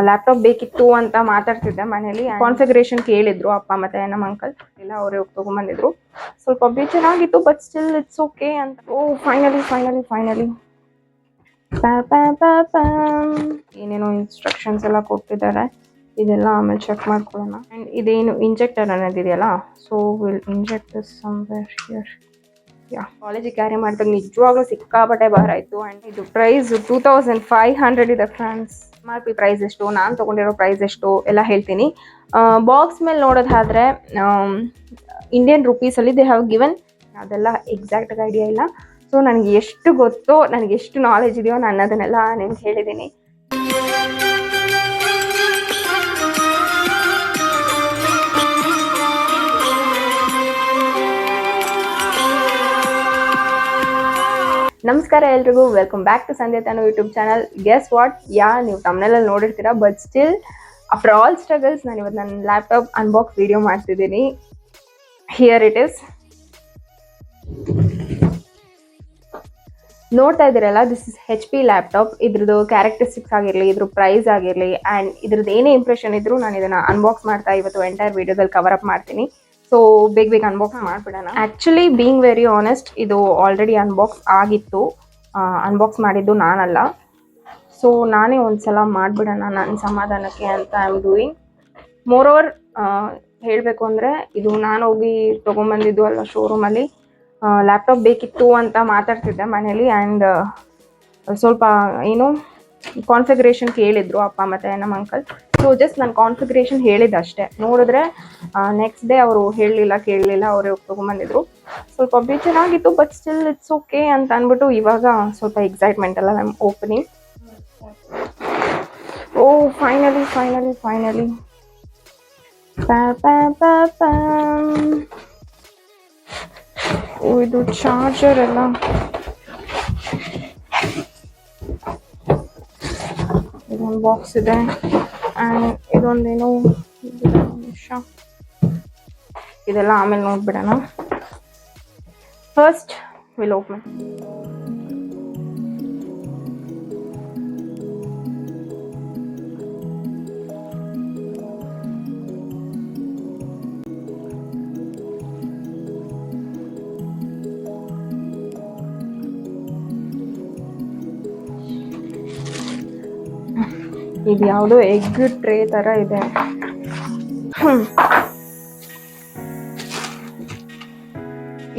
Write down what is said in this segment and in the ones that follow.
Laptop ಬೇಕಿತ್ತು ಅಂತ ಮಾತಾಡ್ತಿದ್ದೆ ಮನೇಲಿ. ಕಾನ್ಫಿಗರೇಷನ್ ಕೇಳಿದ್ರು ಅಪ್ಪ ಮತ್ತೆ ನಮ್ಮ ಅಂಕಲ್, ಇಲ್ಲ ಅವರೇ ಹೋಗಿ ತೊಗೊಂಬಂದಿದ್ರು. ಸ್ವಲ್ಪ ಬೇರೆ ಚೆನ್ನಾಗಿತ್ತು, ಬಟ್ ಸ್ಟಿಲ್ ಇಟ್ಸ್ ಓಕೆ ಅಂತ. ಓ ಫೈನಲಿ ಏನೇನೋ ಇನ್ಸ್ಟ್ರಕ್ಷನ್ಸ್ ಎಲ್ಲ ಕೊಟ್ಟಿದ್ದಾರೆ, ಇದೆಲ್ಲ ಆಮೇಲೆ ಚೆಕ್ ಮಾಡ್ಕೊಳ್ಳೋಣ. ಆ್ಯಂಡ್ ಇದೇನು ಇಂಜೆಕ್ಟರ್ ಅನ್ನೋದಿದೆಯಲ್ಲ, so will inject this somewhere here. ಕಾಲೇಜಿಗೆ ಕ್ಯಾರಿ ಮಾಡಿದಾಗ ನಿಜವಾಗ್ಲೂ ಸಿಕ್ಕಾಪಟ್ಟೆ ಭಾರ ಇತ್ತು. ಆ್ಯಂಡ್ ಇದು ಪ್ರೈಸ್ 2500 ಇದೆ ಫ್ರೆಂಡ್ಸ್. MRP ಪ್ರೈಸ್ ಎಷ್ಟು, ನಾನು ತೊಗೊಂಡಿರೋ ಪ್ರೈಸ್ ಎಷ್ಟು ಎಲ್ಲ ಹೇಳ್ತೀನಿ. ಬಾಕ್ಸ್ ಮೇಲೆ ನೋಡೋದಾದರೆ ಇಂಡಿಯನ್ ರುಪೀಸಲ್ಲಿ ದೇ ಹ್ಯಾವ್ ಗಿವನ್, ಅದೆಲ್ಲ ಎಕ್ಸಾಕ್ಟಾಗಿ ಐಡಿಯಾ ಇಲ್ಲ. ಸೊ ನನಗೆ ಎಷ್ಟು ಗೊತ್ತೋ, ನನಗೆ ಎಷ್ಟು ನಾಲೆಜ್ ಇದೆಯೋ ನಾನು ಅದನ್ನೆಲ್ಲ ನಿಮ್ಗೆ ಹೇಳಿದ್ದೀನಿ. ನಮಸ್ಕಾರ ಎಲ್ರಿಗೂ, ವೆಲ್ಕಮ್ ಬ್ಯಾಕ್ ಟು ಸಂಧ್ಯಾ ತಾನು ಯೂಟ್ಯೂಬ್ ಚಾನಲ್. ಗೆಸ್ ವಾಟ್, ನೀವು ತಮ್ಮನೆಲ್ಲ ನೋಡಿರ್ತೀರಾ, but still after all struggles ನಾನು ಇವತ್ತು ನನ್ನ ಲ್ಯಾಪ್ಟಾಪ್ ಅನ್ಬಾಕ್ಸ್ ವಿಡಿಯೋ ಮಾಡ್ತಿದ್ದೀನಿ. Here it is. ನೋಡ್ತಾ ಇದ್ದೀರಲ್ಲ, ದಿಸ್ ಇಸ್ HP ಲ್ಯಾಪ್ಟಾಪ್. ಇದ್ರದ್ದು ಕ್ಯಾರೆಕ್ಟರಿಸ್ಟಿಕ್ಸ್ ಆಗಿರಲಿ, ಇದ್ರ ಪ್ರೈಸ್ ಆಗಿರಲಿ, ಆ್ಯಂಡ್ ಇದ್ರದ್ದು ಏನೇ ಇಂಪ್ರೆಷನ್ ಇದ್ರು ನಾನು ಇದನ್ನು ಅನ್ಬಾಕ್ಸ್ ಮಾಡ್ತಾ ಇವತ್ತು ಎಂಟೈರ್ ವಿಡಿಯೋದಲ್ಲಿ ಕವರ್ ಅಪ್ ಮಾಡ್ತೀನಿ. ಸೊ ಬೇಗ ಅನ್ಬಾಕ್ಸ್ ಮಾಡಿಬಿಡೋಣ. ಆ್ಯಕ್ಚುಲಿ ಬೀಯಿಂಗ್ ವೆರಿ ಆನೆಸ್ಟ್, ಇದು ಆಲ್ರೆಡಿ ಅನ್ಬಾಕ್ಸ್ ಆಗಿತ್ತು. ಅನ್ಬಾಕ್ಸ್ ಮಾಡಿದ್ದು ನಾನಲ್ಲ, ಸೊ ನಾನೇ ಒಂದ್ಸಲ ಮಾಡಿಬಿಡೋಣ ನನ್ನ ಸಮಾಧಾನಕ್ಕೆ ಅಂತ I am doing. Moreover ಹೇಳಬೇಕು ಅಂದರೆ, ಇದು ನಾನು ಹೋಗಿ ತೊಗೊಂಬಂದಿದ್ದು ಅಲ್ಲ ಶೋರೂಮಲ್ಲಿ. ಲ್ಯಾಪ್ಟಾಪ್ ಬೇಕಿತ್ತು ಅಂತ ಮಾತಾಡ್ತಿದ್ದೆ ಮನೇಲಿ. ಆ್ಯಂಡ್ ಸ್ವಲ್ಪ ಏನು ಕಾನ್ಫಿಗರೇಷನ್ ಕೇಳಿದ್ರು ಅಪ್ಪ ಮತ್ತು ನಮ್ಮ ಅಂಕಲ್. ಸೊ ಜಸ್ಟ್ ನಾನು ಕಾನ್ಫಿಗರೇಷನ್ ಹೇಳಿದ್ದೆ ಅಷ್ಟೇ. ನೋಡಿದ್ರೆ ನೆಕ್ಸ್ಟ್ ಡೇ ಅವರು ಕೇಳಲಿಲ್ಲ, ಅವರೇ ಹೋಗಿ ತೊಗೊಂಬಂದಿದ್ರು. ಸ್ವಲ್ಪ ಚೆನ್ನಾಗಿತ್ತು, ಬಟ್ ಸ್ಟಿಲ್ ಇಟ್ಸ್ ಓಕೆ ಅಂತ ಅಂದ್ಬಿಟ್ಟು ಇವಾಗ ಸ್ವಲ್ಪ ಎಕ್ಸೈಟ್ಮೆಂಟ್ ಅಲ್ಲ ನಮ್ಮ ಓಪನಿಂಗ್. ಓ ಫೈನಲಿ ಓ, ಇದು ಚಾರ್ಜರ್ ಎಲ್ಲ ಇದೊಂದು ಬಾಕ್ಸ್ ಇದೆ. ಆ್ಯಂಡ್ ಇದೊಂದೇನು ನಿಮಿಷ, ಇದೆಲ್ಲ ಆಮೇಲೆ ನೋಡ್ಬಿಡೋಣ. First will open. ಇದು ಯಾವುದೋ ಎಗ್ ಟ್ರೇ ಥರ ಇದೆ.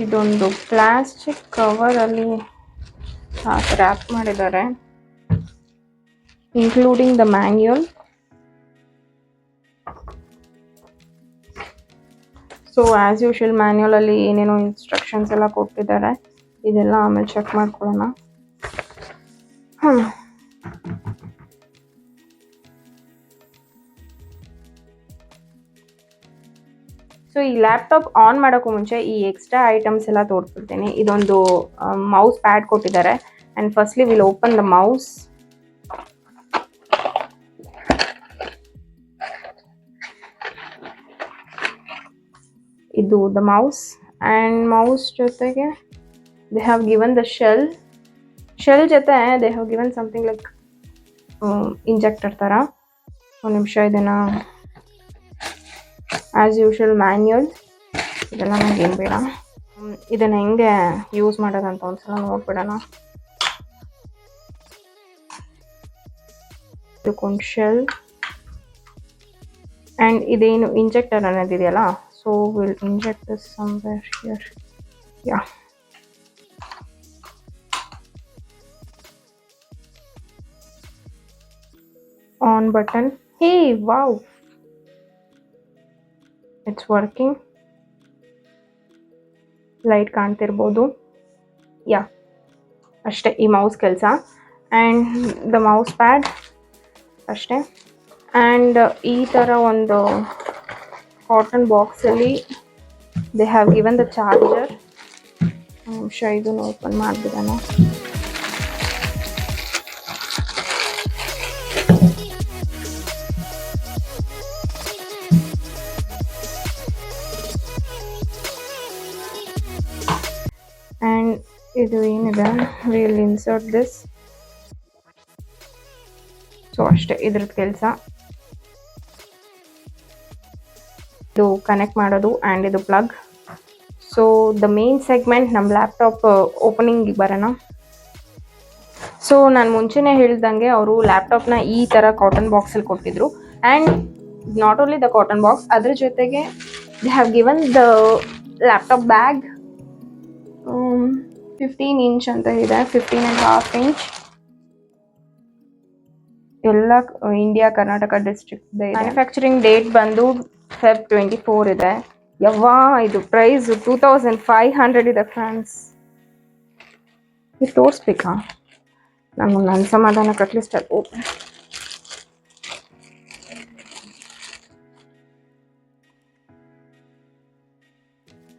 ಇದೊಂದು ಪ್ಲಾಸ್ಟಿಕ್ ಕವರಲ್ಲಿ ರ್ಯಾಪ್ ಮಾಡಿದ್ದಾರೆ, including the manual. So as usual ಮ್ಯಾನ್ಯುಯಲಲ್ಲಿ ಏನೇನೋ ಇನ್ಸ್ಟ್ರಕ್ಷನ್ಸ್ ಎಲ್ಲ ಕೊಟ್ಟಿದ್ದಾರೆ, ಇದೆಲ್ಲ ಆಮೇಲೆ ಚೆಕ್ ಮಾಡ್ಕೊಳ್ಳೋಣ. ಸೊ ಈ ಲ್ಯಾಪ್ಟಾಪ್ ಆನ್ ಮಾಡೋಕ್ಕೂ ಮುಂಚೆ ಈ ಎಕ್ಸ್ಟ್ರಾ ಐಟಮ್ಸ್ ಎಲ್ಲ ತೋರಿಸ್ಬಿಡ್ತೀನಿ. ಇದೊಂದು ಮೌಸ್ ಪ್ಯಾಡ್ ಕೊಟ್ಟಿದ್ದಾರೆ. And firstly will open the mouse. ಇದು ದ ಮೌಸ್. ಆ್ಯಂಡ್ ಮೌಸ್ ಜೊತೆಗೆ they have given the shell ಜೊತೆ they have given something like injector ಥರ. ಒಂದು ನಿಮಿಷ, ಇದನ್ನು ಆ್ಯಸ್ ಯೂಶುವಲ್ ಮ್ಯಾನ್ಯುಯಲ್, ಇದೆಲ್ಲ ನನಗೇನು ಬೇಡ. ಇದನ್ನು ಹೆಂಗೆ ಯೂಸ್ ಮಾಡೋದಂತ ಒಂದ್ಸಲ ನೋಡ್ಬಿಡೋಣ. ಇದಕ್ಕೊಂದು ಶೆಲ್. ಆ್ಯಂಡ್ ಇದೇನು ಇಂಜೆಕ್ಟರ್ ಅನ್ನೋದಿದೆಯಲ್ಲ, so will inject this somewhere here. On button. Hey wow, it's working. Light ಕಾಣ್ತಿರ್ಬೋದು. ಅಷ್ಟೇ ಈ ಮೌಸ್ ಕೆಲಸ. ಆ್ಯಂಡ್ ದ ಮೌಸ್ ಪ್ಯಾಡ್ ಅಷ್ಟೇ. ಆ್ಯಂಡ್ ಈ ಥರ ಒಂದು ಕಾಟನ್ ಬಾಕ್ಸಲ್ಲಿ they have given the charger. ನಿಮಿಷ, ಇದನ್ನು ಓಪನ್ ಮಾಡಿಬಿಡೋಣ. ಆ್ಯಂಡ್ ಇದು ಏನಿದೆ, ವಿಲ್ ಇನ್ಸರ್ಟ್ ದಿಸ್. ಸೊ ಅಷ್ಟೇ ಇದ್ರದ್ದು ಕೆಲಸ. ಇದು ಕನೆಕ್ಟ್ ಮಾಡೋದು ಆ್ಯಂಡ್ ಇದು plug. So the main segment ನಮ್ಮ ಲ್ಯಾಪ್ಟಾಪ್ ಓಪನಿಂಗಿಗೆ ಬರೋಣ. ಸೊ ನಾನು ಮುಂಚೆನೇ ಹೇಳ್ದಂಗೆ ಅವರು ಲ್ಯಾಪ್ಟಾಪ್ನ ಈ ಥರ ಕಾಟನ್ ಬಾಕ್ಸಲ್ಲಿ ಕೊಟ್ಟಿದ್ರು. And not only the cotton box, ಅದ್ರ ಜೊತೆಗೆ they have given the laptop bag. 15 inch ಅಂತ ಇದೆ, 15.5 ಇಂಚ್. ಎಲ್ಲ ಇಂಡಿಯಾ ಕರ್ನಾಟಕ ಡಿಸ್ಟ್ರಿಕ್ಟ್ ಇದೆ. ಮ್ಯಾನುಫ್ಯಾಕ್ಚರಿಂಗ್ ಡೇಟ್ ಬಂದು Feb 24 ಇದೆ. ಯವ್ವಾ ಇದು ಪ್ರೈಸ್ 2500 ಇದೆ ಫ್ರೆಂಡ್ಸ್. ಇದು ತೋರಿಸ್ಬೇಕಾ? ನಾನು ನನ್ನ ಸಮಾಧಾನ ಕಟ್ಲಿಸ್ಟ್ ಓಪನ್.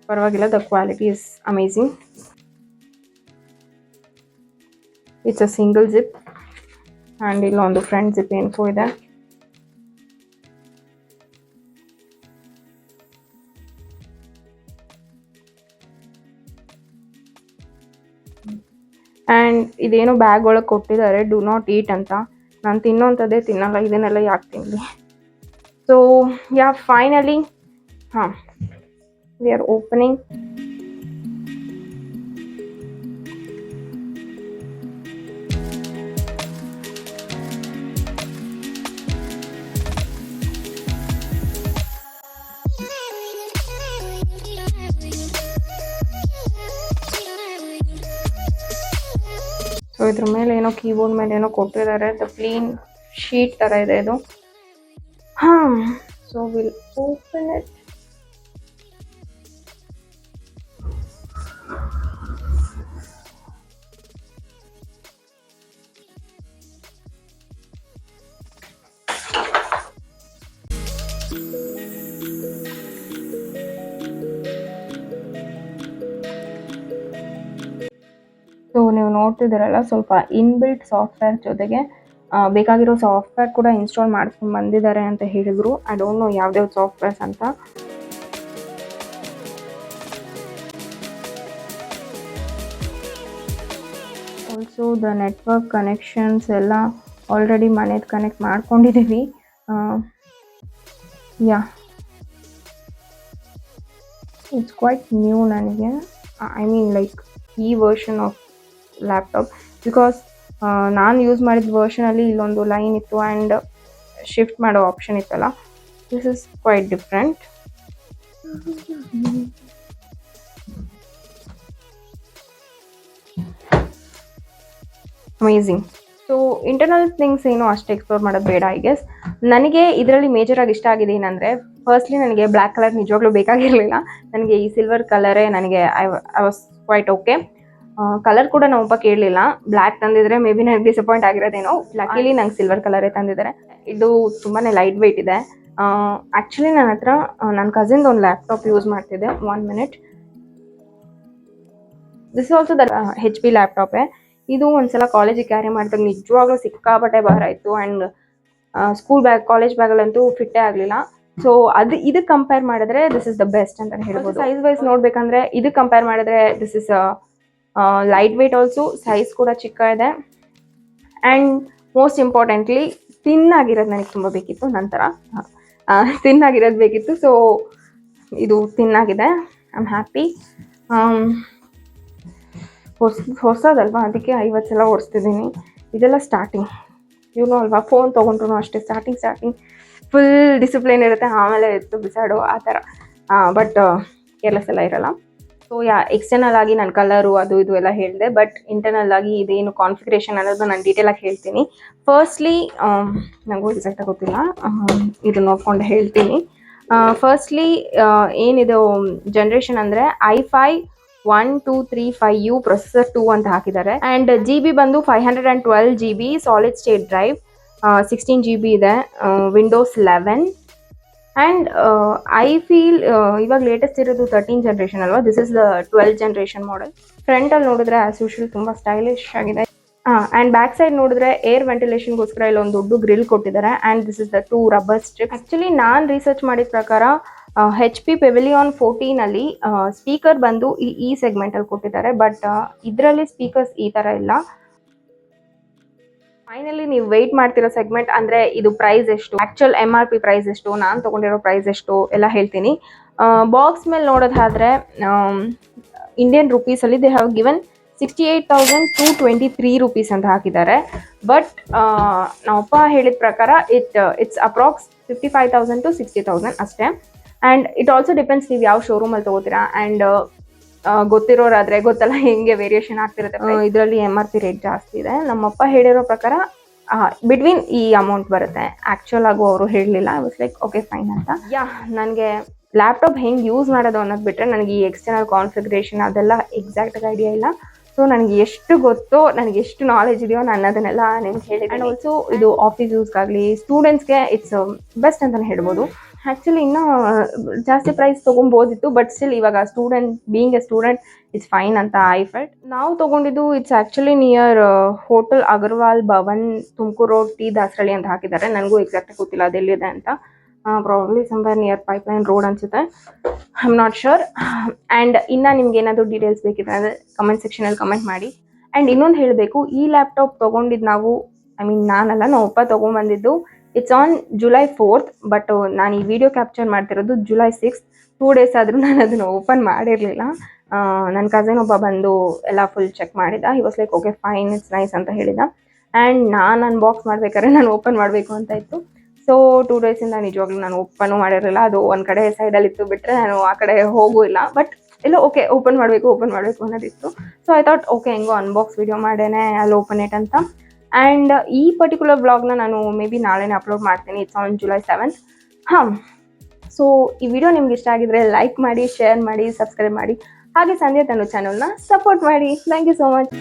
ಪರವಾಗಿಲ್ಲ, the quality is amazing. It's a single zip and ಇಲ್ಲೊಂದು ಫ್ರಂಟ್ ಜಿಪ್ ಇನ್ಫೋ ಇದೆ. ಆ್ಯಂಡ್ ಇದೇನೋ ಬ್ಯಾಗ್ ಒಳಗೆ ಕೊಟ್ಟಿದ್ದಾರೆ, ಡು ನಾಟ್ ಈಟ್ ಅಂತ. ನಾನು ತಿನ್ನೋಂಥದ್ದೇ ತಿನ್ನಲ್ಲ, ಇದನ್ನೆಲ್ಲ ಯಾಕೆ ತಿನ್ನಲಿ. So yeah finally we are opening. So ಇದ್ರ ಮೇಲೆ ಏನೋ ಕೀಬೋರ್ಡ್ ಮೇಲೆ ಏನೋ ಕೊಟ್ಟಿದ್ದಾರೆ, ದ ಪ್ಲೇನ್ ಶೀಟ್ ಥರ ಇದೆ ಇದು. So will open it. So ನೀವು ನೋಡ್ತಿದ್ದೀರಲ್ಲ, ಸ್ವಲ್ಪ ಇನ್ಬಿಲ್ಟ್ ಸಾಫ್ಟ್ವೇರ್ ಜೊತೆಗೆ ಬೇಕಾಗಿರೋ ಸಾಫ್ಟ್ವೇರ್ ಕೂಡ ಇನ್ಸ್ಟಾಲ್ ಮಾಡ್ಕೊಂಡು ಬಂದಿದ್ದಾರೆ ಅಂತ ಹೇಳಿದ್ರು. ಐ ಡೋಂಟ್ ನೋ ಯಾವ್ಯಾವ ಸಾಫ್ಟ್ವೇರ್ಸ್ ಅಂತ. ಆಲ್ಸೋ ದ ನೆಟ್ವರ್ಕ್ ಕನೆಕ್ಷನ್ಸ್ ಎಲ್ಲ ಆಲ್ರೆಡಿ ಮನೇದು ಕನೆಕ್ಟ್ ಮಾಡ್ಕೊಂಡಿದ್ದೀವಿ. ಯಾ ಇಟ್ಸ್ ಕ್ವೈಟ್ ನ್ಯೂ ನನಗೆ. ಐ ಮೀನ್ ಲೈಕ್ ಈ ವರ್ಷನ್ ಆಫ್ ಲ್ಯಾಪ್ಟಾಪ್, ಬಿಕಾಸ್ ನಾನು ಯೂಸ್ ಮಾಡಿದ ವರ್ಷನಲ್ಲಿ ಇಲ್ಲೊಂದು ಲೈನ್ ಇತ್ತು ಆ್ಯಂಡ್ ಶಿಫ್ಟ್ ಮಾಡೋ ಆಪ್ಷನ್ ಇತ್ತಲ್ಲ. This is quite different. Amazing. So internal things ಏನು ಅಷ್ಟು ಎಕ್ಸ್ಪ್ಲೋರ್ ಮಾಡೋದು ಬೇಡ. ಐ ಗೆಸ್ ನನಗೆ ಇದರಲ್ಲಿ ಮೇಜರಾಗಿ ಇಷ್ಟ ಆಗಿದೆ ಏನಂದರೆ, ಫಸ್ಟ್ಲಿ ನನಗೆ ಬ್ಲ್ಯಾಕ್ ಕಲರ್ ನಿಜವಾಗ್ಲೂ ಬೇಕಾಗಿರಲಿಲ್ಲ. ನನಗೆ ಈ ಸಿಲ್ವರ್ ಕಲರೇ ನನಗೆ I was quite okay. Colour ಕೂಡ ನಮ್ಮಪ್ಪ ಕೇಳಲಿಲ್ಲ. ಬ್ಲ್ಯಾಕ್ ತಂದಿದ್ರೆ ಮೇ ಬಿ ನನಗೆ ಡಿಸಪಾಯಿಂಟ್ ಆಗಿರೋದೇನೋ. ಲಕ್ಕಿಲಿ ನಂಗೆ ಸಿಲ್ವರ್ ಕಲರೇ ತಂದಿದ್ದಾರೆ. ಇದು ತುಂಬಾ ಲೈಟ್ ವೆಯ್ಟ್ ಇದೆ. ಆ್ಯಕ್ಚುಲಿ ನನ್ನ ಹತ್ರ ನನ್ನ ಕಸಿನ್ದು ಒಂದು ಲ್ಯಾಪ್ಟಾಪ್ ಯೂಸ್ ಮಾಡ್ತಿದ್ದೆ. 1 minute. This also the HP ಲ್ಯಾಪ್ಟಾಪೇ. ಇದು ಒಂದ್ಸಲ ಕಾಲೇಜಿಗೆ ಕ್ಯಾರಿ ಮಾಡಿದಾಗ ನಿಜವಾಗ್ಲೂ ಸಿಕ್ಕಾಪಟ್ಟೆ ಭಾರ ಇತ್ತು. ಆ್ಯಂಡ್ ಸ್ಕೂಲ್ ಬ್ಯಾಗ್, ಕಾಲೇಜ್ ಬ್ಯಾಗಲ್ಲಂತೂ ಫಿಟ್ಟೇ ಆಗಲಿಲ್ಲ. ಸೊ ಇದಕ್ಕೆ ಕಂಪೇರ್ ಮಾಡಿದ್ರೆ ದಿಸ್ ಇಸ್ ದ ಬೆಸ್ಟ್ ಅಂತ ಹೇಳ್ಬೋದು. ಸೈಜ್ ವೈಸ್ ನೋಡ್ಬೇಕಂದ್ರೆ ಇದಕ್ಕೆ ಕಂಪೇರ್ ಮಾಡಿದ್ರೆ this is light weight also. Size ಕೂಡ ಚಿಕ್ಕ ಇದೆ. ಆ್ಯಂಡ್ ಮೋಸ್ಟ್ ಇಂಪಾರ್ಟೆಂಟ್ಲಿ ತಿನ್ನಾಗಿರೋದು ನನಗೆ ತುಂಬ ಬೇಕಿತ್ತು. ನಂತರ ತಿನ್ನಾಗಿರೋದು ಬೇಕಿತ್ತು. ಸೊ ಇದು ತಿನ್ನಾಗಿದೆ. I am happy. ಹೊಸದಲ್ವಾ, ಅದಕ್ಕೆ 50 ಸಲ ಓಡಿಸ್ತಿದ್ದೀನಿ. ಇದೆಲ್ಲ ಸ್ಟಾರ್ಟಿಂಗ್, ಇವನು ಅಲ್ವಾ, ಫೋನ್ ತೊಗೊಂಡ್ರು ಅಷ್ಟೇ ಸ್ಟಾರ್ಟಿಂಗ್ ಫುಲ್ ಡಿಸಿಪ್ಲಿನ್ ಇರುತ್ತೆ, ಆಮೇಲೆ ಎತ್ತು ಬಿಸಾಡು ಆ ಥರ. ಬಟ್ ಕೇರ್ಲೆಸ್ ಎಲ್ಲ ಇರಲ್ಲ. ಸೊ ಎಕ್ಸ್ಟರ್ನಲ್ ಆಗಿ ನಾನು ಕಲರು ಅದು ಇದು ಎಲ್ಲ ಹೇಳಿದೆ. ಬಟ್ ಇಂಟರ್ನಲ್ ಆಗಿ ಇದೇನು ಕಾನ್ಫಿಗರೇಷನ್ ಅನ್ನೋದು ನಾನು ಡೀಟೇಲಾಗಿ ಹೇಳ್ತೀನಿ. ಫಸ್ಟ್ಲಿ ನನಗೂ ಎಕ್ಸಾಕ್ಟಾಗಿ ಗೊತ್ತಿಲ್ಲ, ಇದು ನೋಡ್ಕೊಂಡು ಹೇಳ್ತೀನಿ. ಫಸ್ಟ್ಲಿ ಏನಿದು ಜನ್ರೇಷನ್ ಅಂದರೆ i5 1235U ಪ್ರೊಸೆಸರ್ 2 ಅಂತ ಹಾಕಿದ್ದಾರೆ. ಆ್ಯಂಡ್ GB ಬಂದು 512 GB solid state drive, 16 GB ಇದೆ, ವಿಂಡೋಸ್ 11. ಆ್ಯಂಡ್ ಐ ಫೀಲ್ ಇವಾಗ ಲೇಟೆಸ್ಟ್ ಇರೋದು 13 ಜನ್ರೇಷನ್ ಅಲ್ವಾ, this is the 12 generation model. ಫ್ರಂಟಲ್ಲಿ ನೋಡಿದ್ರೆ ಆ್ಯಸ್ ಯೂಶುವಲ್ ತುಂಬ ಸ್ಟೈಲಿಶ್ ಆಗಿದೆ. ಆ್ಯಂಡ್ ಬ್ಯಾಕ್ ಸೈಡ್ ನೋಡಿದ್ರೆ ಏರ್ ವೆಂಟಿಲೇಷನ್ಗೋಸ್ಕರ ಇಲ್ಲೊಂದು ದೊಡ್ಡ ಗ್ರಿಲ್ ಕೊಟ್ಟಿದ್ದಾರೆ. And this is the 2 rubber strip. Actually ನಾನು ರಿಸರ್ಚ್ ಮಾಡಿದ ಪ್ರಕಾರ HP Pavilion 14 ಸ್ಪೀಕರ್ ಬಂದು ಈ ಸೆಗ್ಮೆಂಟಲ್ಲಿ ಕೊಟ್ಟಿದ್ದಾರೆ. ಬಟ್ ಇದರಲ್ಲಿ ಸ್ಪೀಕರ್ಸ್ ಈ ಥರ ಇಲ್ಲ. ಫೈನಲಿ ನೀವು ವೆಯ್ಟ್ ಮಾಡ್ತಿರೋ ಸೆಗ್ಮೆಂಟ್ ಅಂದರೆ ಇದು ಪ್ರೈಸ್ ಎಷ್ಟು, ಆ್ಯಕ್ಚುಯಲ್ MRP ಪ್ರೈಸ್ ಎಷ್ಟು, ನಾನು ತೊಗೊಂಡಿರೋ ಪ್ರೈಸ್ ಎಷ್ಟು ಎಲ್ಲ ಹೇಳ್ತೀನಿ. ಬಾಕ್ಸ್ ಮೇಲೆ ನೋಡೋದಾದರೆ ಇಂಡಿಯನ್ ರುಪೀಸಲ್ಲಿ ದೇ ಹ್ಯಾವ್ ಗಿವನ್ 68,223 ರೂಪೀಸ್ ಅಂತ ಹಾಕಿದ್ದಾರೆ. ಬಟ್ ನಾವಪ್ಪ ಹೇಳಿದ ಪ್ರಕಾರ ಇಟ್ಸ್ ಅಪ್ರಾಕ್ಸ್ 55,000 to 60,000 ಅಷ್ಟೇ. ಆ್ಯಂಡ್ ಇಟ್ ಆಲ್ಸೋ ಡಿಪೆಂಡ್ಸ್ ನೀವು ಯಾವ ಶೋರೂಮಲ್ಲಿ ತೊಗೋತೀರಾ. ಆ್ಯಂಡ್ ಗೊತ್ತಿರೋರಾದರೆ ಗೊತ್ತಲ್ಲ ಹೆಂಗೆ ವೇರಿಯೇಷನ್ ಆಗ್ತಿರುತ್ತೆ. ಇದರಲ್ಲಿ MRP ರೇಟ್ ಜಾಸ್ತಿ ಇದೆ. ನಮ್ಮಪ್ಪ ಹೇಳಿರೋ ಪ್ರಕಾರ ಬಿಟ್ವೀನ್ ಈ ಅಮೌಂಟ್ ಬರುತ್ತೆ. ಆ್ಯಕ್ಚುಯಲ್ ಆಗು ಅವರು ಹೇಳಲಿಲ್ಲ. I was like okay fine ಅಂತ. ನನಗೆ ಲ್ಯಾಪ್ಟಾಪ್ ಹೆಂಗೆ ಯೂಸ್ ಮಾಡೋದು ಅನ್ನೋದು ಬಿಟ್ಟರೆ ನನಗೆ ಈ ಎಕ್ಸ್ಟರ್ನಲ್ ಕಾನ್ಫಿಗರೇಷನ್ ಅದೆಲ್ಲ ಎಕ್ಸಾಕ್ಟಾಗಿ ಐಡಿಯಾ ಇಲ್ಲ. ಸೊ ನನಗೆ ಎಷ್ಟು ಗೊತ್ತೋ, ನನಗೆ ಎಷ್ಟು ನಾಲೆಜ್ ಇದೆಯೋ ನಾನು ಅದನ್ನೆಲ್ಲ ನಿಮ್ಗೆ ಹೇಳಿದೆ. ಆ್ಯಂಡ್ ಆಲ್ಸೋ ಇದು ಆಫೀಸ್ ಯೂಸ್ಗಾಗಲಿ ಸ್ಟೂಡೆಂಟ್ಸ್ಗೆ ಇಟ್ಸ್ ಬೆಸ್ಟ್ ಅಂತಲೇ ಹೇಳ್ಬೋದು. ಆ್ಯಕ್ಚುಲಿ ಇನ್ನೂ ಜಾಸ್ತಿ ಪ್ರೈಸ್ ತೊಗೊಬೋದಿತ್ತು, ಬಟ್ ಸ್ಟಿಲ್ ಇವಾಗ being a student it's fine ಅಂತ ಐ ಫೆಲ್ಟ್. ನಾವು ತೊಗೊಂಡಿದ್ದು it's actually near hotel Agarwal Bhavan, Tumakuru road, T Dasarahalli ಅಂತ ಹಾಕಿದ್ದಾರೆ. ನನಗೂ ಎಕ್ಸಾಕ್ಟಾಗಿ ಗೊತ್ತಿಲ್ಲ ಅದೆಲ್ಲಿದೆ ಅಂತ. Probably somewhere near pipeline road ಅನಿಸುತ್ತೆ. I am not sure. And ಇನ್ನು ನಿಮ್ಗೆ ಏನಾದರೂ ಡೀಟೇಲ್ಸ್ ಬೇಕಿದ್ರೆ ಅಂದರೆ ಕಮೆಂಟ್ ಸೆಕ್ಷನಲ್ಲಿ ಕಮೆಂಟ್ ಮಾಡಿ. ಆ್ಯಂಡ್ ಇನ್ನೊಂದು ಹೇಳಬೇಕು, ಈ ಲ್ಯಾಪ್ಟಾಪ್ ತೊಗೊಂಡಿದ್ದು ನಾನಲ್ಲ, ನಾವು ಒಪ್ಪ ತೊಗೊಂಬಂದಿದ್ದು it's on July 4th. But ನಾನು ಈ ವಿಡಿಯೋ ಕ್ಯಾಪ್ಚರ್ ಮಾಡ್ತಿರೋದು July 6th. 2 days ಆದರೂ ನಾನು ಅದನ್ನು ಓಪನ್ ಮಾಡಿರಲಿಲ್ಲ. ನನ್ನ ಕಸಿನ್ ಒಬ್ಬ ಬಂದು ಎಲ್ಲ ಫುಲ್ ಚೆಕ್ ಮಾಡಿದ. He was like okay fine, it's nice ಅಂತ ಹೇಳಿದ. ಆ್ಯಂಡ್ ನಾನು ಅನ್ಬಾಕ್ಸ್ ಮಾಡ್ಬೇಕಾದ್ರೆ ನಾನು ಓಪನ್ ಮಾಡಬೇಕು ಅಂತ ಇತ್ತು. ಸೊ 2 days ನಿಜವಾಗ್ಲೂ ನಾನು ಓಪನ್ ಮಾಡಿರಲಿಲ್ಲ. ಅದು ಒಂದು ಕಡೆ ಸೈಡಲ್ಲಿ ಇತ್ತು, ಬಿಟ್ಟರೆ ನಾನು ಆ ಕಡೆ ಹೋಗೂ ಇಲ್ಲ. ಬಟ್ ಇಲ್ಲ, ಓಕೆ ಓಪನ್ ಮಾಡಬೇಕು ಅನ್ನೋದಿತ್ತು. ಸೊ ಐ ಥಾಟ್ ಓಕೆ ಹೆಂಗೋ ಅನ್ಬಾಕ್ಸ್ ವಿಡಿಯೋ ಮಾಡೇನೆ ಅಲ್ಲಿ ಓಪನ್ ಇಟ್ ಅಂತ. ಆ್ಯಂಡ್ ಈ ಪರ್ಟಿಕ್ಯುಲರ್ ವ್ಲಾಗ್ನ ನಾನು ಮೇ ಬಿ ನಾಳೆನೇ ಅಪ್ಲೋಡ್ ಮಾಡ್ತೀನಿ. It's on July 7th. So ಈ ವಿಡಿಯೋ ನಿಮ್ಗೆ ಇಷ್ಟ ಆಗಿದ್ರೆ ಲೈಕ್ ಮಾಡಿ, ಶೇರ್ ಮಾಡಿ, ಸಬ್ಸ್ಕ್ರೈಬ್ ಮಾಡಿ. ಹಾಗೆ ಸಂಧ್ಯಾ ತನು ಚಾನಲ್ನ ಸಪೋರ್ಟ್ ಮಾಡಿ. Thank you so much.